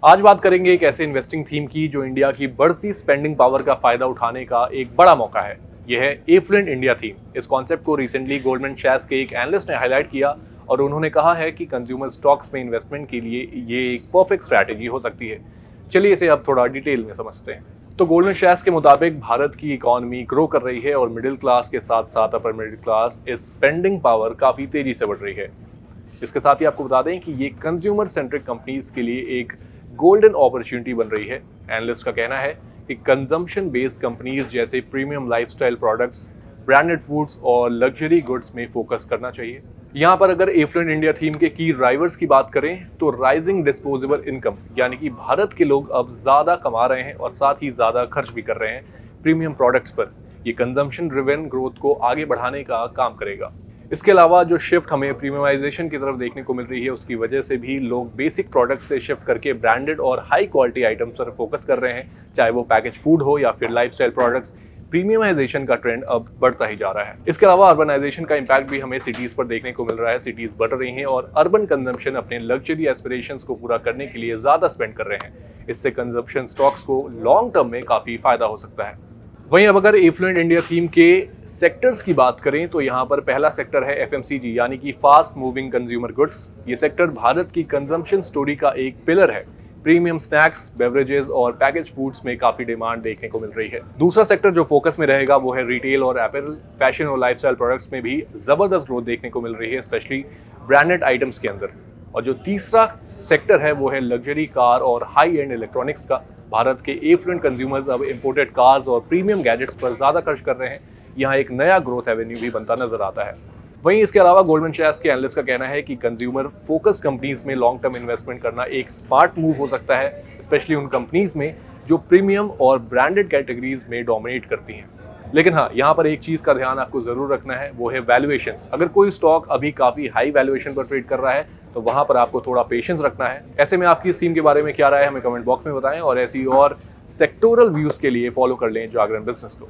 आज बात करेंगे एक ऐसे इन्वेस्टिंग थीम की जो इंडिया की बढ़ती स्पेंडिंग पावर का फायदा उठाने का एक बड़ा मौका है। यह है एफ्लुएंट इंडिया थीम। इस कॉन्सेप्ट को रिसेंटली गोल्डमैन सैक्स के एक एनालिस्ट ने हाईलाइट किया और उन्होंने कहा है कि कंज्यूमर स्टॉक्स में इन्वेस्टमेंट के लिए ये एक परफेक्ट स्ट्रैटेजी हो सकती है। चलिए इसे अब थोड़ा डिटेल में समझते हैं। तो गोल्डमैन सैक्स के मुताबिक भारत की इकॉनमी ग्रो कर रही है और मिडिल क्लास के साथ साथ अपर मिडिल क्लास इस स्पेंडिंग पावर काफ़ी तेजी से बढ़ रही है। इसके साथ ही आपको बता दें कि ये कंज्यूमर सेंट्रिक कंपनीज के लिए एक गोल्डन अपॉर्चुनिटी बन रही है। एनालिस्ट का कहना है कि कंजम्पशन बेस्ड कंपनीज जैसे premium lifestyle products, branded foods और लग्जरी गुड्स में फोकस करना चाहिए। यहाँ पर अगर एफ्लुएंट इंडिया थीम के की ड्राइवर्स की बात करें तो राइजिंग डिस्पोजेबल इनकम, यानी कि भारत के लोग अब ज़्यादा कमा रहे हैं और साथ ही ज़्यादा खर्च भी कर रहे हैं प्रीमियम प्रोडक्ट्स पर। ये कंजम्पशन ड्रिवन ग्रोथ को आगे बढ़ाने का काम करेगा। इसके अलावा जो शिफ्ट हमें प्रीमियमाइजेशन की तरफ देखने को मिल रही है उसकी वजह से भी लोग बेसिक प्रोडक्ट्स से शिफ्ट करके ब्रांडेड और हाई क्वालिटी आइटम्स पर फोकस कर रहे हैं, चाहे वो पैकेज फूड हो या फिर लाइफस्टाइल प्रोडक्ट्स। प्रीमियमाइजेशन का ट्रेंड अब बढ़ता ही जा रहा है। इसके अलावा अर्बनाइजेशन का इम्पैक्ट भी हमें सिटीज पर देखने को मिल रहा है। सिटीज बढ़ रही हैं और अर्बन कंजम्पशन अपने लग्जरी एस्पिरेशंस को पूरा करने के लिए ज़्यादा स्पेंड कर रहे हैं। इससे कंजम्पशन स्टॉक्स को लॉन्ग टर्म में काफ़ी फायदा हो सकता है। वहीं अब अगर एफ्लुएंट इंडिया थीम के सेक्टर्स की बात करें तो यहाँ पर पहला सेक्टर है एफएमसीजी, यानी कि फास्ट मूविंग कंज्यूमर गुड्स। ये सेक्टर भारत की कंजम्पशन स्टोरी का एक पिलर है। प्रीमियम स्नैक्स, बेवरेजेस और पैकेज फूड्स में काफ़ी डिमांड देखने को मिल रही है। दूसरा सेक्टर जो फोकस में रहेगा वो है रिटेल और अपैरल। फैशन और लाइफस्टाइल प्रोडक्ट्स में भी ज़बरदस्त ग्रोथ देखने को मिल रही है, स्पेशली ब्रांडेड आइटम्स के अंदर। और जो तीसरा सेक्टर है वो है लग्जरी कार और हाई एंड इलेक्ट्रॉनिक्स का। भारत के एफ्लुएंट कंज्यूमर्स अब इंपोर्टेड कार्स और प्रीमियम गैजेट्स पर ज़्यादा खर्च कर रहे हैं। यहाँ एक नया ग्रोथ एवेन्यू भी बनता नजर आता है। वहीं इसके अलावा गोल्डमैन सैक्स के एनालिस्ट का कहना है कि कंज्यूमर फोकस कंपनीज में लॉन्ग टर्म इन्वेस्टमेंट करना एक स्मार्ट मूव हो सकता है, स्पेशली उन कंपनीज में जो प्रीमियम और ब्रांडेड कैटेगरीज में डोमिनेट करती हैं। लेकिन हाँ, यहाँ पर एक चीज़ का ध्यान आपको ज़रूर रखना है, वो है वैल्यूएशंस। अगर कोई स्टॉक अभी काफ़ी हाई वैल्यूएशन पर ट्रेड कर रहा है तो वहाँ पर आपको थोड़ा पेशेंस रखना है। ऐसे में आपकी इस थीम के बारे में क्या राय है हमें कमेंट बॉक्स में बताएं और ऐसी और सेक्टोरल व्यूज़ के लिए फॉलो कर लें जागरण बिजनेस को।